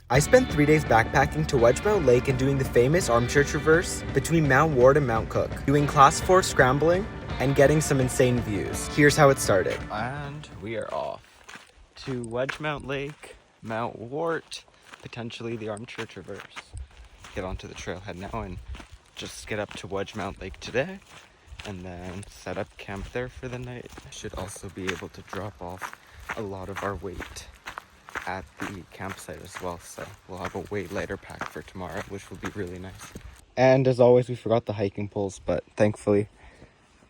I spent 3 days backpacking to Wedgemount Lake and doing the famous Armchair Traverse between Mount Weart and Mount Cook, doing class 4 scrambling and getting some insane views. Here's how it started. And we are off to Wedgemount Lake, Mount Weart, potentially the Armchair Traverse. Get onto the trailhead now and just get up to Wedgemount Lake today and then set up camp there for the night. Should also be able to drop off a lot of our weight at the campsite as well, so we'll have a way lighter pack for tomorrow, which will be really nice. And as always, we forgot the hiking poles, but thankfully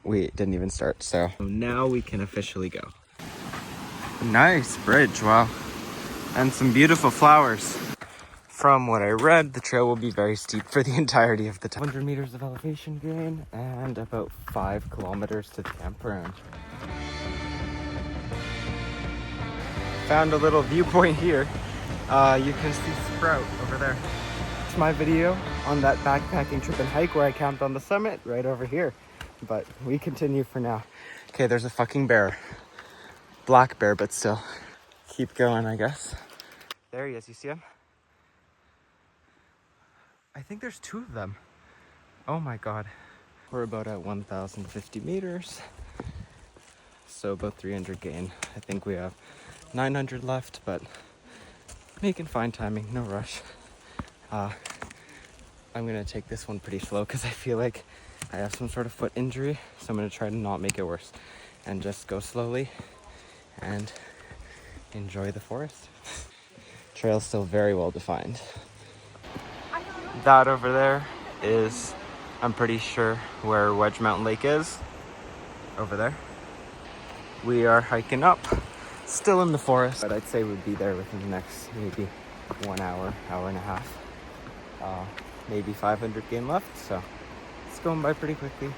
we didn't even start, so now we can officially go. Nice bridge, wow, and some beautiful flowers. From what I read, the trail will be very steep for the entirety of the time. 100 meters of elevation gain and about 5 kilometers to the campground. Found a little viewpoint here. You can see Sprout over there. It's my video on that backpacking trip and hike where I camped on the summit right over here. But we continue for now. Okay, there's a fucking bear. Black bear, but still. Keep going, I guess. There he is, you see him? I think there's 2 of them. Oh my god. We're about at 1,050 meters. So about 300 gain. I think we have 900 left, but making fine timing, no rush. I'm gonna take this one pretty slow because I feel like I have some sort of foot injury, so I'm gonna try to not make it worse and just go slowly and enjoy the forest. Trail's still very well defined. That over there is, I'm pretty sure, where Wedgemount Lake is. Over there. We are hiking up. Still in the forest, but I'd say we'd be there within the next maybe 1 hour, hour and a half. Maybe 500 gain left, so it's going by pretty quickly.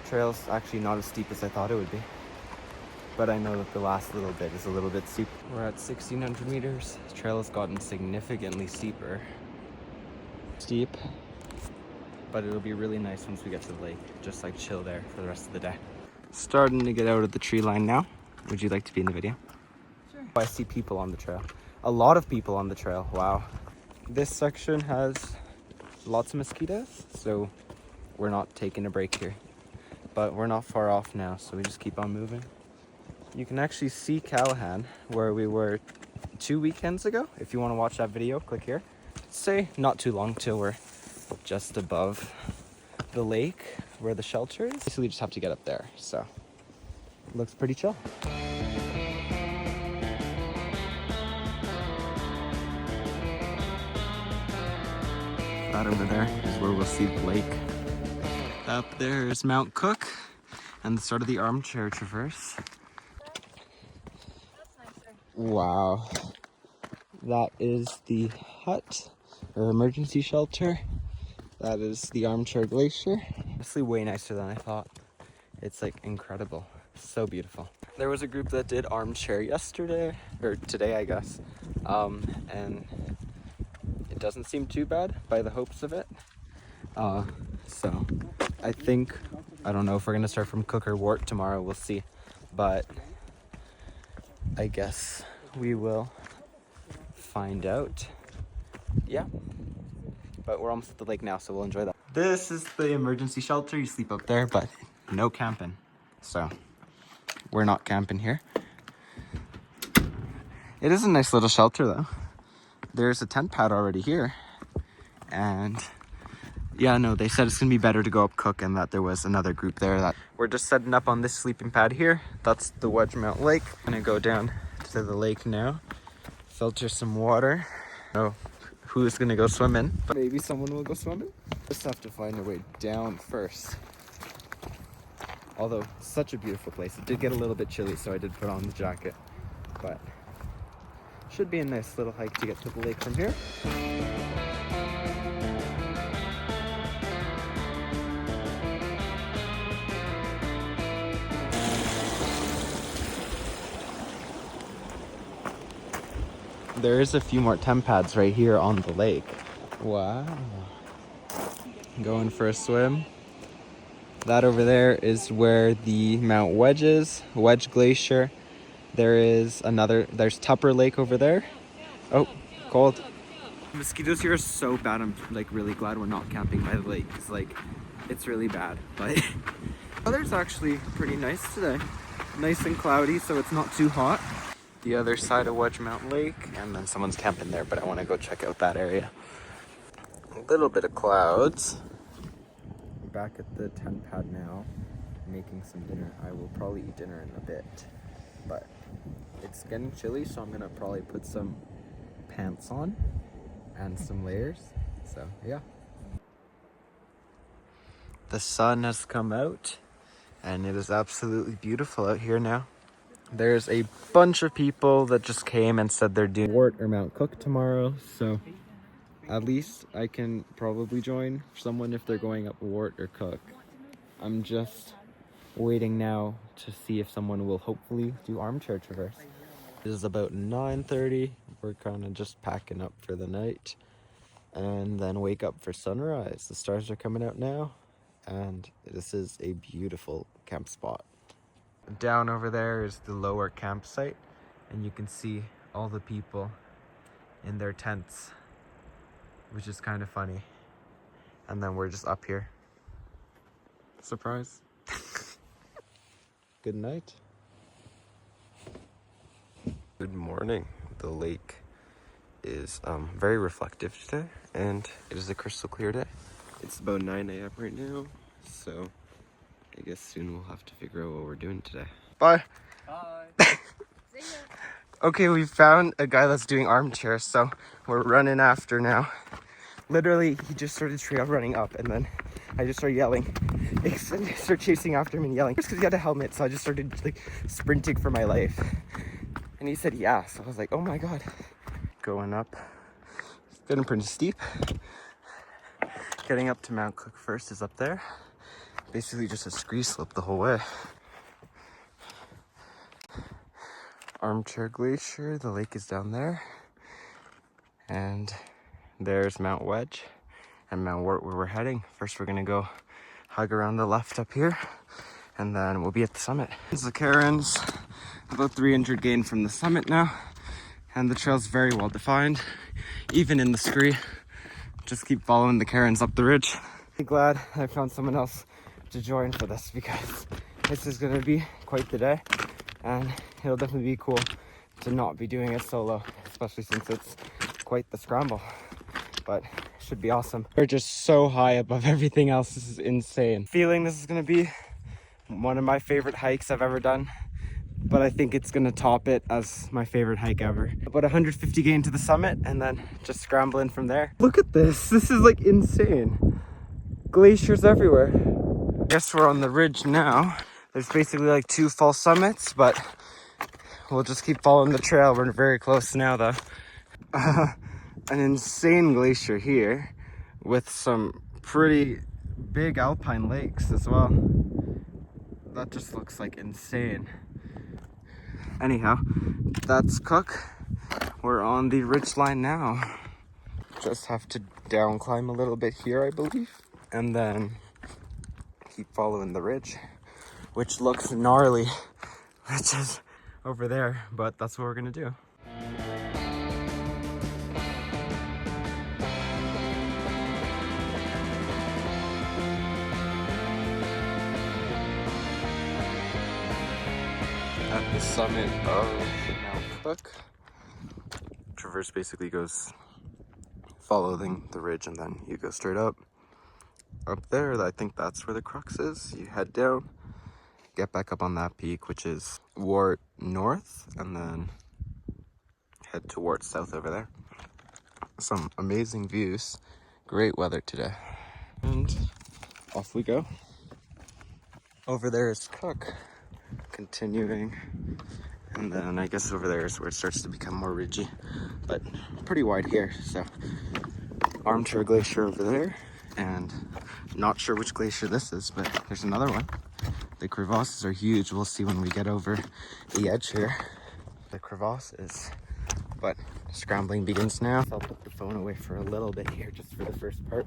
Trail's actually not as steep as I thought it would be, but I know that the last little bit is a little bit steep. We're at 1,600 meters. The trail has gotten significantly steeper. Steep, but it'll be really nice once we get to the lake. Just like chill there for the rest of the day. Starting to get out of the tree line now. Would you like to be in the video? I see people on the trail. A lot of people on the trail. Wow. This section has lots of mosquitoes, so we're not taking a break here. But we're not far off now, so we just keep on moving. You can actually see Callahan, where we were 2 weekends ago. If you want to watch that video, click here. Say not too long till we're just above the lake where the shelter is. So we just have to get up there, so it looks pretty chill. That over there is where we'll see the lake. Up there is Mount Cook and the start of the Armchair Traverse. That's nicer. Wow. That is the hut or emergency shelter. That is the Armchair Glacier. Honestly, way nicer than I thought. It's like incredible. So beautiful. There was a group that did Armchair yesterday, or today, I guess. And it doesn't seem too bad by the hopes of it. So I think, I don't know if we're gonna start from Cook or Weart tomorrow, we'll see. But I guess we will find out. Yeah. But we're almost at the lake now, so we'll enjoy that. This is the emergency shelter. You sleep up there, but no camping. So we're not camping here. It is a nice little shelter though. There's a tent pad already here. And yeah, no, they said it's gonna be better to go up Cook and that there was another group there. That we're just setting up on this sleeping pad here. That's the Wedgemount Lake. I'm gonna go down to the lake now, filter some water. Oh, who's gonna go swimming? But maybe someone will go swimming. Just have to find a way down first. Although, such a beautiful place. It did get a little bit chilly, so I did put on the jacket. But should be a nice little hike to get to the lake from here. There is a few more tent pads right here on the lake. Wow. Going for a swim. That over there is where the Mount Wedge is, Wedge Glacier. There's Tupper Lake over there. Oh, cold. Mosquitoes here are so bad. I'm like really glad we're not camping by the lake, because like it's really bad. But weather's actually pretty nice today. Nice and cloudy, so it's not too hot. The other side of Wedgemount Lake, and then someone's camping there, but I want to go check out that area. A little bit of clouds. Back at the tent pad now, making some dinner. I will probably eat dinner in a bit, but it's getting chilly, so I'm gonna probably put some pants on and some layers. So yeah. The sun has come out and it is absolutely beautiful out here now. There's a bunch of people that just came and said they're doing Weart or Mount Cook tomorrow, so at least I can probably join someone if they're going up Weart or Cook. I'm just waiting now to see if someone will hopefully do Armchair Traverse. It is about 9:30. We're kind of just packing up for the night and then wake up for sunrise. The stars are coming out now, and this is a beautiful camp spot. Down over there is the lower campsite, and you can see all the people in their tents, which is kind of funny. And then we're just up here. Surprise. Good night. Good morning. The lake is very reflective today, and it is a crystal clear day. It's about 9 a.m. right now, so I guess soon we'll have to figure out what we're doing today. Bye. Bye. See ya. Okay, we found a guy that's doing armchair, so we're running after now. Literally, he just started trail running up, and then I just started yelling. I started chasing after him and yelling. Just because he had a helmet, so I just started like sprinting for my life. And he said, yeah, so I was like, oh my God. Going up. It's getting pretty steep. Getting up to Mount Cook first is up there. Basically just a scree slope the whole way. Armchair Glacier, the lake is down there. And there's Mount Wedge and Mount Weart where we're heading. First we're gonna go hug around the left up here, and then we'll be at the summit. This is the Karens, about 300 gain from the summit now, and the trail's very well defined, even in the Scree. Just keep following the Karens up the ridge. I'm glad I found someone else to join for this, because this is gonna be quite the day, and it'll definitely be cool to not be doing it solo, especially since it's quite the scramble. But it should be awesome. We're just so high above everything else. This is insane. Feeling this is gonna be one of my favorite hikes I've ever done, but I think it's gonna top it as my favorite hike ever. About 150 gain to the summit, and then just scrambling from there. Look at this. This is like insane. Glaciers everywhere. I guess we're on the ridge now. There's basically like 2 false summits, but we'll just keep following the trail. We're very close now though. An insane glacier here with some pretty big alpine lakes as well. That just looks like insane. Anyhow, that's Cook. We're on the Ridgeline now. Just have to down climb a little bit here, I believe, and then keep following the ridge, which looks gnarly, which is over there, but that's what we're gonna do. At the summit of Mount Cook, Traverse basically goes following the ridge, and then you go straight up. Up there, I think that's where the crux is. You head down, get back up on that peak, which is Weart north, and then head to Weart south over there. Some amazing views, great weather today. And off we go. Over there is Cook, continuing, and then I guess over there is where it starts to become more ridgy, but pretty wide here. So Armchair Glacier over there, and not sure which glacier this is, but there's another one. The crevasses are huge. We'll see when we get over the edge here. The crevasses, but scrambling begins now. I'll put the phone away for a little bit here, just for the first part,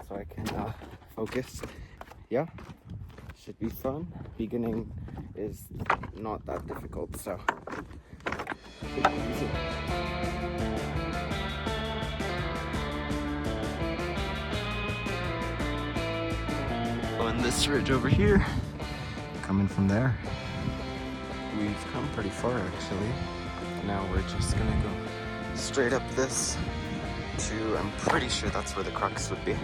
so I can focus. Yeah, should be fun. Beginning is not that difficult, so should be easy. And this ridge over here, coming from there. We've come pretty far actually. Now we're just gonna go straight up this to, I'm pretty sure that's where the crux would be.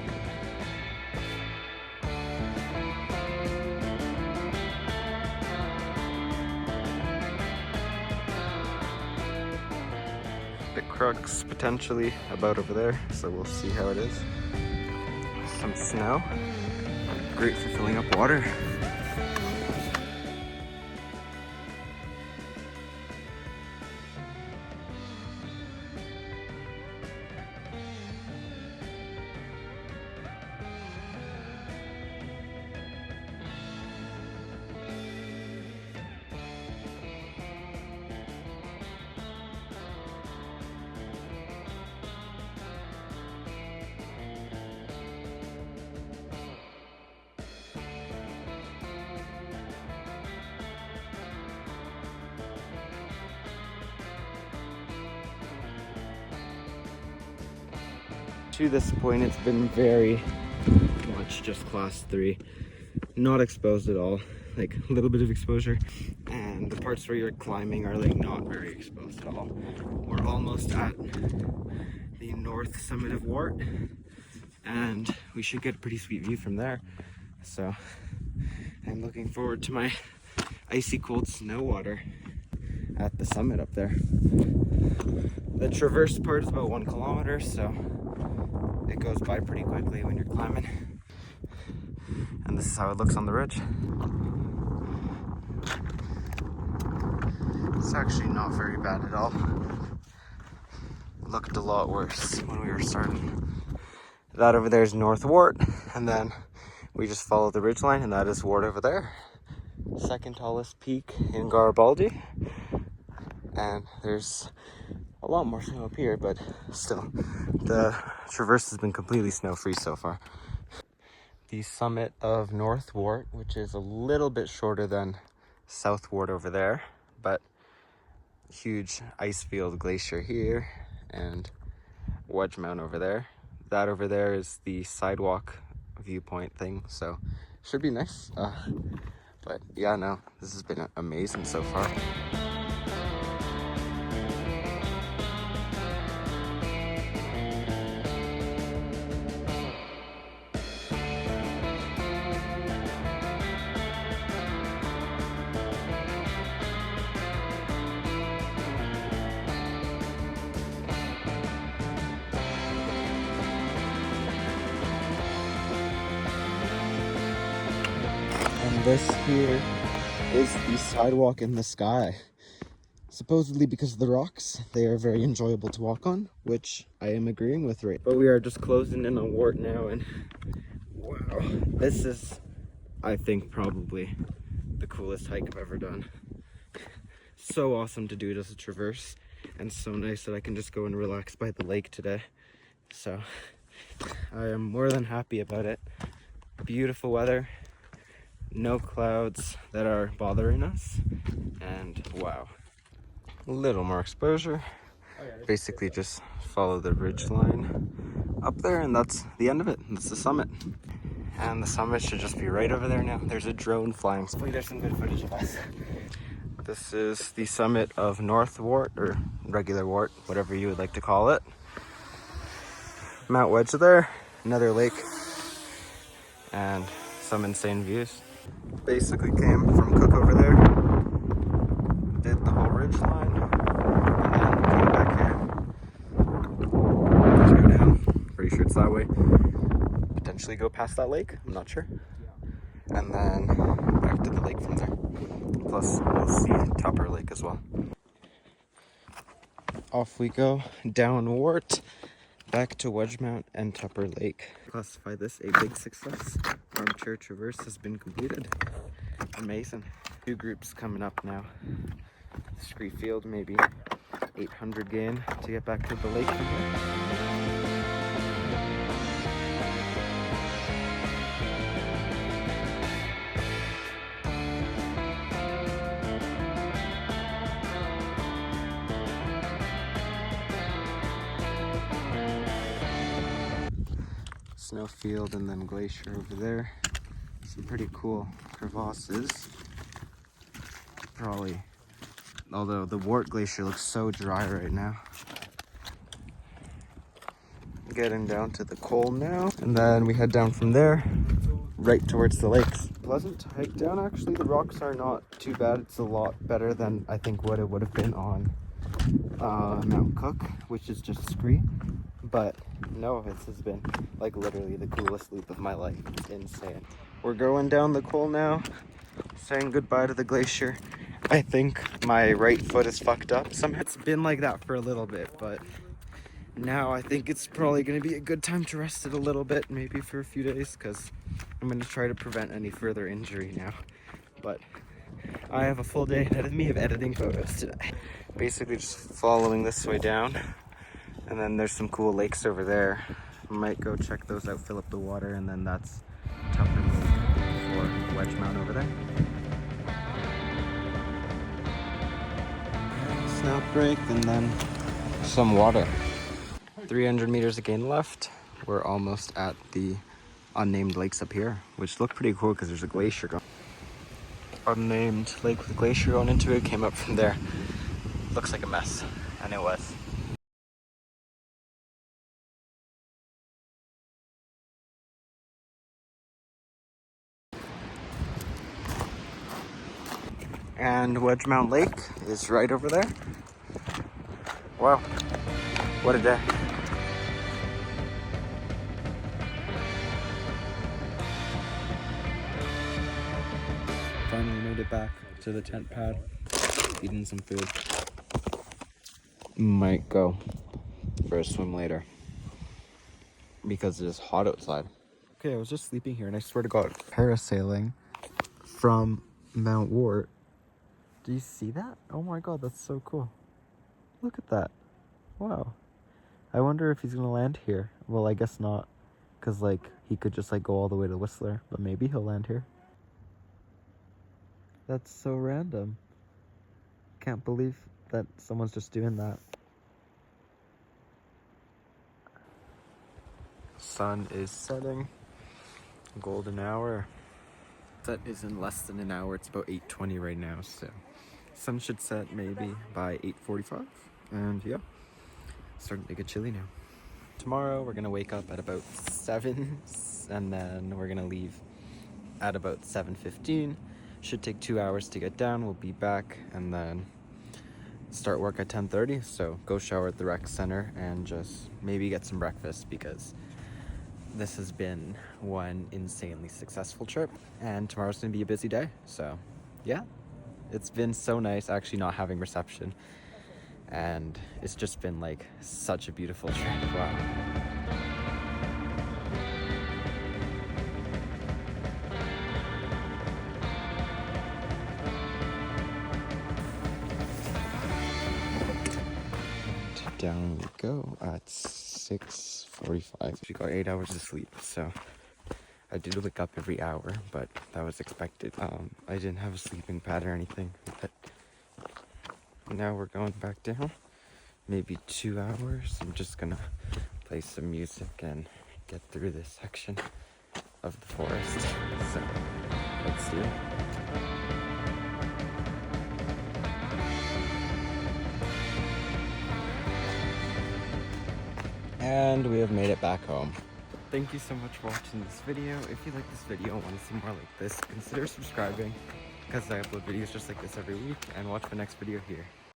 The crux potentially about over there, so we'll see how it is. Some snow, great for filling up water. To this point, it's been very much just class 3, not exposed at all, like a little bit of exposure, and the parts where you're climbing are like not very exposed at all. We're almost at the north summit of Weart, and we should get a pretty sweet view from there. So I'm looking forward to my icy cold snow water at the summit up there. The traverse part is about 1 kilometer, so it goes by pretty quickly when you're climbing. And this is how it looks on the ridge. It's actually not very bad at all. It looked a lot worse when we were starting. That over there is North Weart, and then we just follow the ridgeline, and that is Weart over there. Second tallest peak in Garibaldi. And there's a lot more snow up here, but still, the traverse has been completely snow-free so far. The summit of North Weart, which is a little bit shorter than South Weart over there, but huge Icefield glacier here, and Wedgemount over there. That over there is the Sidewalk viewpoint thing, so should be nice. But yeah, no, this has been amazing so far. And this here is the sidewalk in the sky. Supposedly because of the rocks, they are very enjoyable to walk on, which I am agreeing with, right? But we are just closing in on Weart now, and wow, this is, I think, probably the coolest hike I've ever done. So awesome to do it as a traverse, and so nice that I can just go and relax by the lake today. So I am more than happy about it. Beautiful weather. No clouds that are bothering us, and wow, a little more exposure. Basically just follow the ridge line up there, and that's the end of it. That's the summit, and the summit should just be right over there now. There's a drone flying. Hopefully there's some good footage of us. This is the summit of North Weart, or regular Weart, whatever you would like to call it. Mount Wedge there, another lake, and some insane views. Basically came from Cook over there, did the whole ridge line, and then came back here. Just go down, pretty sure it's that way. Potentially go past that lake, I'm not sure. And then back to the lake from there. Plus, we'll see Tupper Lake as well. Off we go, down Weart, back to Wedgemount and Tupper Lake. Classify this a big success. Armchair Traverse has been completed. Amazing. 2 groups coming up now. Scree field, maybe 800 gain to get back to the lake from here. Snowfield and then Glacier over there. some pretty cool crevasses. Probably, although the Weart Glacier looks so dry right now. Getting down to the col now, and then we head down from there right towards the lakes. Pleasant hike down, actually. The rocks are not too bad. It's a lot better than I think what it would have been on Mount Cook, which is just Scree. But no, this has been like literally the coolest loop of my life. It's insane. We're going down the col now, saying goodbye to the glacier. I think my right foot is fucked up somehow. It's been like that for a little bit, but now I think it's probably going to be a good time to rest it a little bit, maybe for a few days, because I'm going to try to prevent any further injury now. But I have a full day ahead of me of editing photos today. Basically just following this way down, and then there's some cool lakes over there. I might go check those out, fill up the water, and then that's Tupper Lake for Wedgemount over there. Snap break, and then some water. 300 meters again left. We're almost at the unnamed lakes up here, which look pretty cool because there's a glacier going. Unnamed lake with a glacier going into it, came up from there. Looks like a mess, and it was. And Wedgemount Lake is right over there. Wow, what a day. Finally made it back to the tent pad, eating some food. Might go for a swim later because it is hot outside. Okay, I was just sleeping here and I swear to God, parasailing from Mount Weart. Do you see that? Oh my God, that's so cool. Look at that. Wow. I wonder if he's gonna land here. Well, I guess not, because like he could just like go all the way to Whistler, but maybe he'll land here. That's so random. Can't believe that someone's just doing that. Sun is setting. Golden hour. Set is in less than an hour. It's about 8:20 right now, so sun should set maybe by 8:45. And yeah, starting to get chilly now. Tomorrow we're gonna wake up at about 7, and then we're gonna leave at about 7:15. Should take 2 hours to get down. We'll be back and then start work at 10:30. So go shower at the rec center and just maybe get some breakfast, because this has been one insanely successful trip and tomorrow's gonna be a busy day. So yeah, it's been so nice actually not having reception, and it's just been like such a beautiful trip. Wow. Down we go at 6:45. We got 8 hours of sleep, so I did wake up every hour, but that was expected. I didn't have a sleeping pad or anything, but now we're going back down. Maybe 2 hours. I'm just gonna play some music and get through this section of the forest. So let's do it. And we have made it back home. Thank you so much for watching this video. If you like this video and want to see more like this, consider subscribing, because I upload videos just like this every week, and watch the next video here.